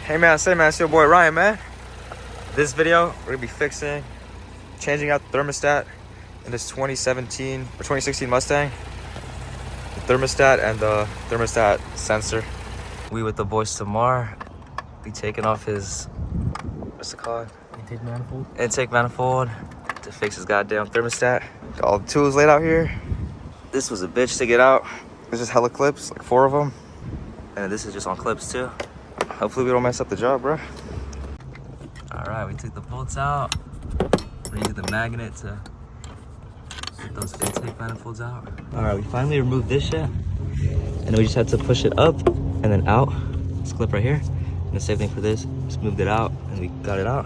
Hey man, it's your boy Ryan, man. This video, we're gonna be changing out the thermostat in this 2017 or 2016 Mustang. The thermostat and the thermostat sensor. We with the boys tomorrow be taking off his, what's it called? Intake manifold to fix his goddamn thermostat. Got all the tools laid out here. This was a bitch to get out. There's just hella clips, like 4 of them. And this is just on clips too. Hopefully we don't mess up the job, bro. All right, we took the bolts out. We used the magnet to get those intake manifolds out. All right, we finally removed this shit. And we just had to push it up and then out. This clip right here. And the same thing for this. Just moved it out and we got it out.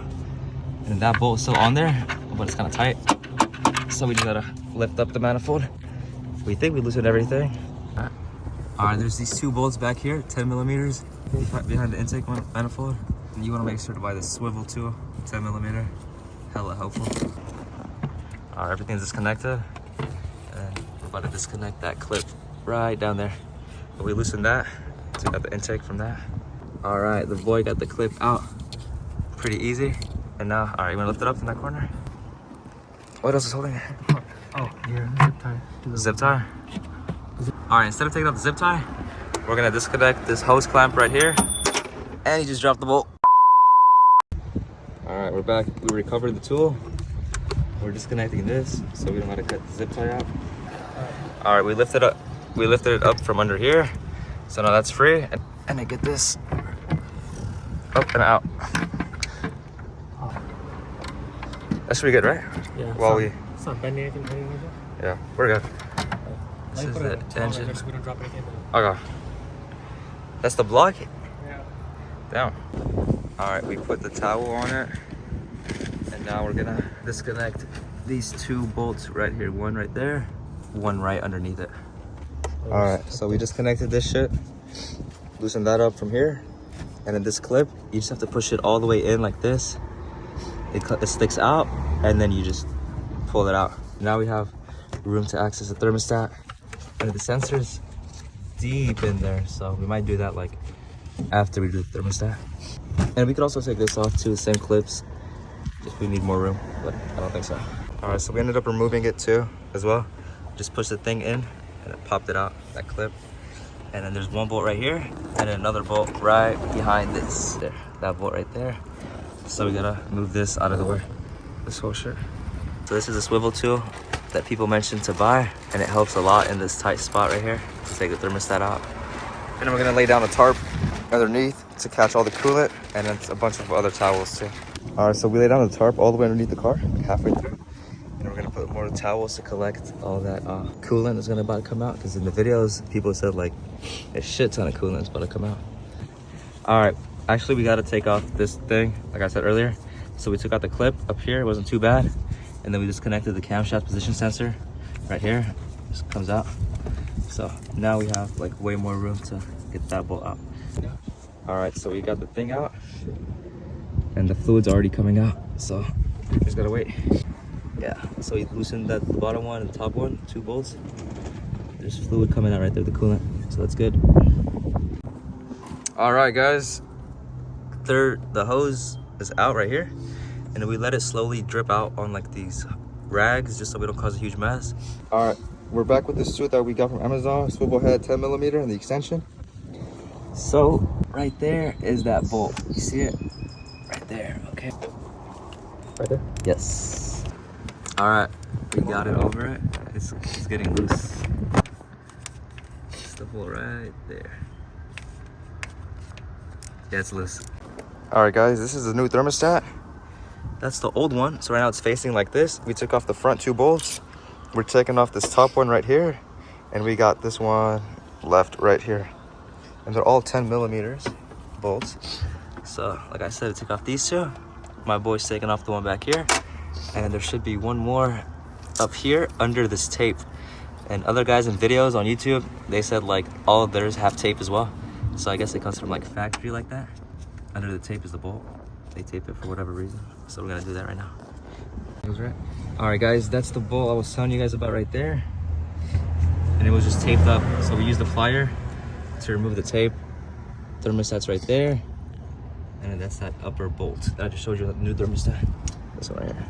And that bolt's still on there, but it's kind of tight. So we just gotta lift up the manifold. We think we loosened everything. All right, there's these 2 bolts back here, 10 millimeters behind the intake manifold. And you wanna make sure to buy the swivel too, 10 millimeter. Hella helpful. All right, everything's disconnected. And we're about to disconnect that clip right down there. But we loosened that, took out the intake from that. All right, the boy got the clip out pretty easy. And now, all right, you wanna lift it up from that corner? What else is holding it? Oh, yeah, zip tie. Zip tie? All right, instead of taking out the zip tie, we're gonna disconnect this hose clamp right here. And he just dropped the bolt. All right, we're back. We recovered the tool. We're disconnecting this so we don't have to cut the zip tie out. All right, we lifted it up from under here. So now that's free. And I get this up and out. That should be good, right? Yeah. While it's not bending anything, like that? Yeah, we're good. This is the engine. We don't drop anything. Okay. That's the block? Yeah. Down. All right, we put the towel on it. And now we're gonna disconnect these 2 bolts right here. One right there, one right underneath it. All right, so we disconnected this shit. Loosen that up from here. And then this clip, you just have to push it all the way in like this. It sticks out, and then you just pull it out. Now we have room to access the thermostat and the sensors deep in there. So we might do that like after we do the thermostat. And we could also take this off too, the same clips, if we need more room, but I don't think so. All right, so we ended up removing it too as well. Just push the thing in and it popped it out, that clip. And then there's 1 bolt right here and then another bolt right behind this. There, that bolt right there. So we gotta move this out of the way, this whole shit. So this is a swivel tool that people mentioned to buy, and it helps a lot in this tight spot right here to take the thermostat out. And then we're gonna lay down a tarp underneath to catch all the coolant, and then a bunch of other towels too. All right, so we lay down the tarp all the way underneath the car, like halfway through. And we're gonna put more towels to collect all that coolant that's gonna about to come out, because in the videos, people said like a shit ton of coolant is about to come out. All right. Actually, we got to take off this thing, like I said earlier. So we took out the clip up here. It wasn't too bad. And then we just connected the camshaft position sensor right here. Just comes out. So now we have like way more room to get that bolt out. Yeah. All right, so we got the thing out. And the fluid's already coming out. So we just got to wait. Yeah, so we loosened the bottom one and the top one, 2 bolts. There's fluid coming out right there, the coolant. So that's good. All right, guys. The hose is out right here, and then we let it slowly drip out on like these rags just so we don't cause a huge mess. All right, we're back with this suit that we got from Amazon, swivel head 10 millimeter and the extension. So right there is that bolt. You see it right there? Okay, right there. Yes. All right, we got it over it. It's getting loose. It's the bolt right there. Yeah, it's loose. All right, guys, this is the new thermostat. That's the old one. So right now it's facing like this. We took off the front 2 bolts. We're taking off this top one right here. And we got this one left right here. And they're all 10 millimeters bolts. So like I said, I took off these 2. My boy's taking off the one back here. And there should be one more up here under this tape. And other guys in videos on YouTube, they said like all of theirs have tape as well. So I guess it comes from like factory like that. Under the tape is the bolt. They tape it for whatever reason. So we're gonna do that right now. Right. All right, guys, that's the bolt I was telling you guys about right there. And it was just taped up. So we used the plier to remove the tape. Thermostat's right there. And then that's that upper bolt that I just showed you, the new thermostat. This one right here.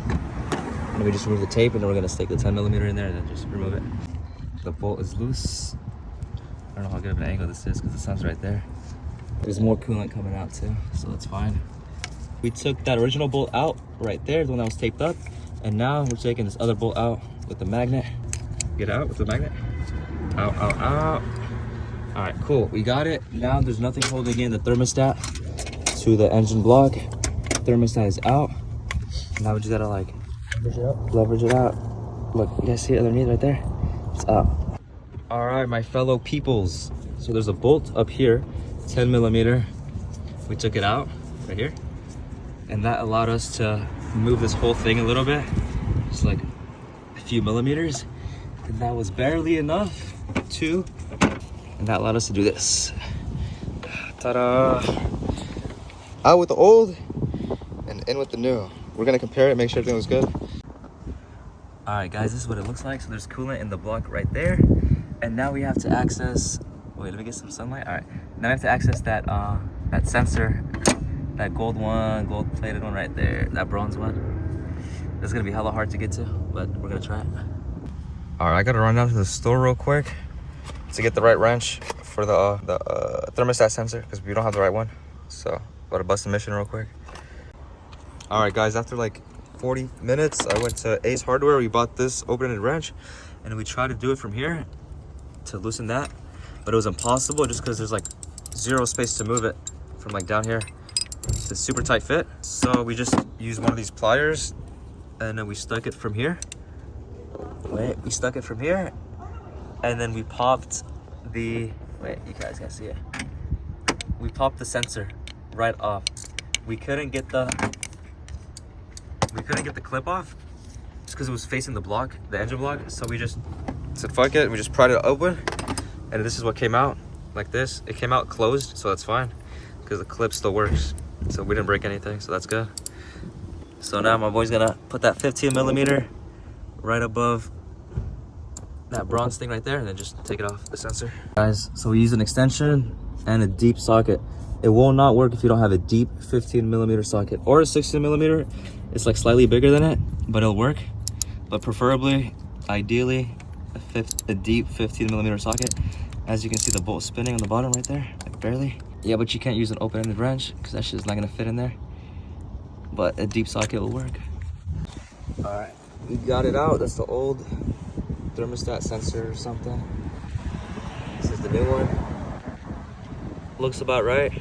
And then we just remove the tape, and then we're gonna stick the 10mm in there and then just remove it. The bolt is loose. I don't know how good of an angle this is because the sun's right there. There's more coolant coming out too, so it's fine. We took that original bolt out right there, the one that was taped up, and now we're taking this other bolt out with the magnet. Get out with the magnet. Out, out, out. All right, cool, we got it. Now there's nothing holding in the thermostat to the engine block. Thermostat is out. Now we just gotta like leverage it out. Look, you guys see it underneath right there? It's out. All right, my fellow peoples. So there's a bolt up here, 10mm. We took it out right here, and that allowed us to move this whole thing a little bit, just like a few millimeters, and that was barely enough to, and that allowed us to do this. Ta-da! Out with the old and in with the new. We're gonna compare it, make sure everything was good. All right, guys, this is what it looks like. So there's coolant in the block right there, and now we have to access. Wait, let me get some sunlight. All right, now we have to access that that sensor, that gold one, gold-plated one right there, that bronze one. It's gonna be hella hard to get to, but we're gonna try it. All right, I gotta run down to the store real quick to get the right wrench for the thermostat sensor because we don't have the right one. So, gotta bust a mission real quick. All right, guys, after like 40 minutes, I went to Ace Hardware. We bought this open-ended wrench, and we tried to do it from here to loosen that, but it was impossible just because there's like zero space to move it from like down here. It's a super tight fit. So we just used one of these pliers, and then we stuck it from here. Wait, we stuck it from here, and then we popped the, wait, you guys can't see it. We popped the sensor right off. We couldn't get the clip off just because it was facing the block, the engine block. So we just said fuck it, we just pried it open, and this is what came out like this. It came out closed, so that's fine because the clip still works. So we didn't break anything, so that's good. So now my boy's gonna put that 15mm right above that bronze thing right there, and then just take it off the sensor. Guys, so we use an extension and a deep socket. It will not work if you don't have a deep 15mm socket or a 16mm. It's like slightly bigger than it, but it'll work. But preferably, ideally, a deep 15mm socket. As you can see, the bolt spinning on the bottom right there, like barely. Yeah, but you can't use an open-ended wrench because that shit's not gonna fit in there. But a deep socket will work. All right, we got it out. That's the old thermostat sensor or something. This is the new one. Looks about right.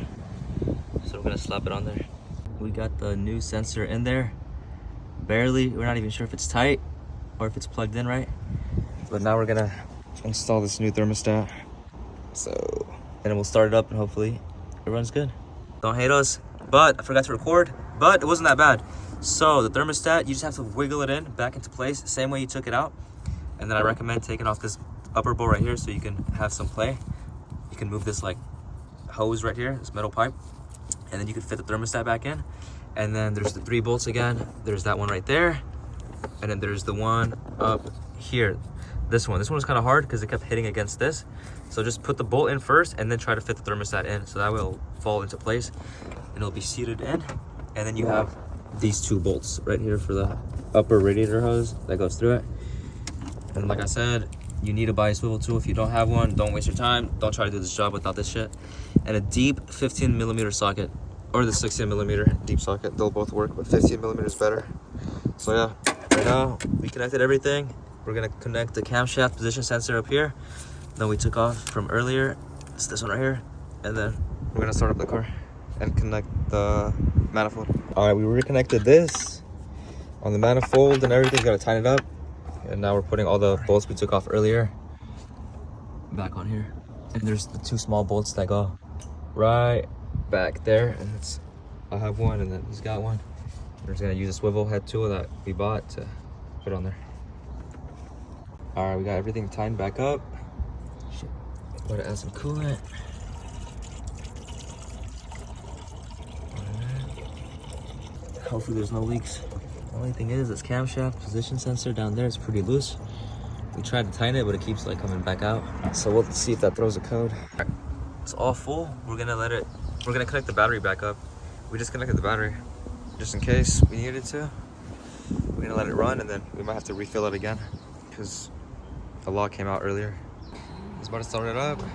So we're gonna slap it on there. We got the new sensor in there. Barely, we're not even sure if it's tight or if it's plugged in right. But now we're gonna install this new thermostat. So, and then we'll start it up and hopefully it runs good. Don't hate us, but I forgot to record, but it wasn't that bad. So the thermostat, you just have to wiggle it in back into place, same way you took it out. And then I recommend taking off this upper bowl right here so you can have some play. You can move this like hose right here, this metal pipe, and then you can fit the thermostat back in. And then there's the 3 bolts again. There's that one right there, and then there's the one up here. This one was kind of hard because it kept hitting against this. So just put the bolt in first and then try to fit the thermostat in, so that will fall into place and it'll be seated in. And then you have these 2 bolts right here for the upper radiator hose that goes through it. And like I said, you need to buy a swivel tool. If you don't have one, don't waste your time. Don't try to do this job without this shit. And a deep 15mm socket or the 16mm deep socket, they'll both work, but 15mm is better. So yeah, right now we connected everything. We're gonna connect the camshaft position sensor up here that we took off from earlier. It's this one right here. And then we're gonna start up the car and connect the manifold. All right, we reconnected this on the manifold and everything. Gotta tighten it up. And now we're putting all the bolts we took off earlier back on here. And there's the 2 small bolts that go right back there. And it's, I have one and then he's got one. We're just gonna use a swivel head tool that we bought to put on there. All right, we got everything tightened back up. We're gonna add some coolant. Hopefully there's no leaks. The only thing is this camshaft position sensor down there is pretty loose. We tried to tighten it, but it keeps like coming back out. So we'll see if that throws a code. All right, it's all full. We're gonna let it We're gonna connect the battery back up. We just connected the battery just in case we needed to. We're gonna let it run and then we might have to refill it again because the log came out earlier. It's about to start it up. All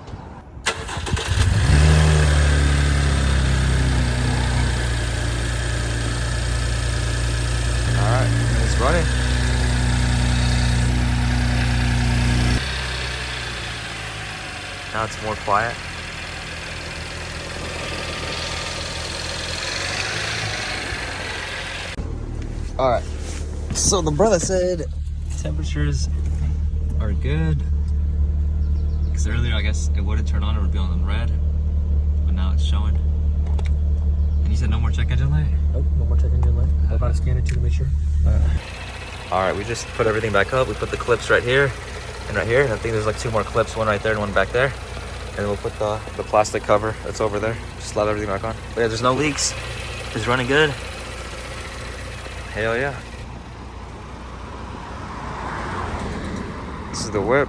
right, it's running. Now it's more quiet. All right, so the brother said temperatures are good. Because earlier, I guess it wouldn't turn on, it would be on red. But now it's showing. And you said no more check engine light? Nope, no more check engine light. I'm about to scan it to make sure. All right, we just put everything back up. We put the clips right here and right here. And I think there's like 2 more clips, one right there and one back there. And then we'll put the plastic cover that's over there. Just slide everything back on. But yeah, there's no leaks. It's running good. Hell yeah. This is the whip.